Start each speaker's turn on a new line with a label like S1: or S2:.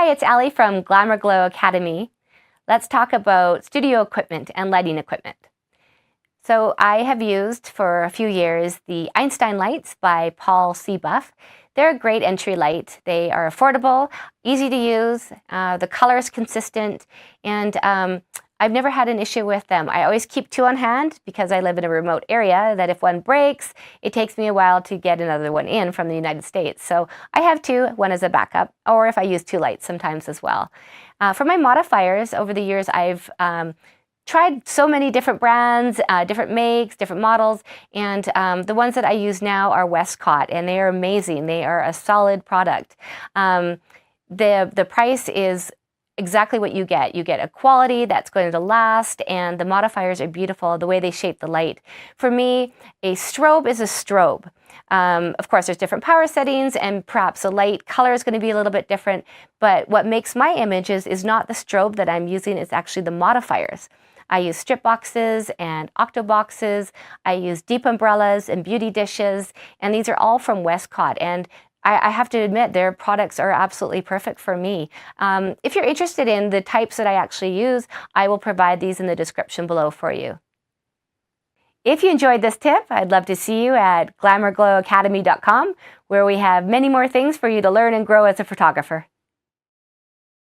S1: Hi, it's Alli from Glamour Glow Academy. Let's talk about studio equipment and lighting equipment. So I have used for a few years the Einstein lights by Paul Seabuff. They're a great entry light. They are affordable, easy to use, the color is consistent, and I've never had an issue with them. I always keep two on hand because I live in a remote area that if one breaks, it takes me a while to get another one in from the United States. So I have two, one as a backup, or if I use two lights sometimes as well. For my modifiers, over the years I've tried so many different brands, different makes, different models, and the ones that I use now are Westcott, and they are amazing. They are a solid product. The price is exactly what you get. You get a quality that's going to last, and the modifiers are beautiful, the way they shape the light. For me, a strobe is a strobe. Of course, there's different power settings, and perhaps the light color is going to be a little bit different, but what makes my images is not the strobe that I'm using, it's actually the modifiers. I use strip boxes and octo boxes, I use deep umbrellas and beauty dishes, and these are all from Westcott, and I have to admit their products are absolutely perfect for me. If you're interested in the types that I actually use, I will provide these in the description below for you. If you enjoyed this tip, I'd love to see you at glamourglowacademy.com, where we have many more things for you to learn and grow as a photographer.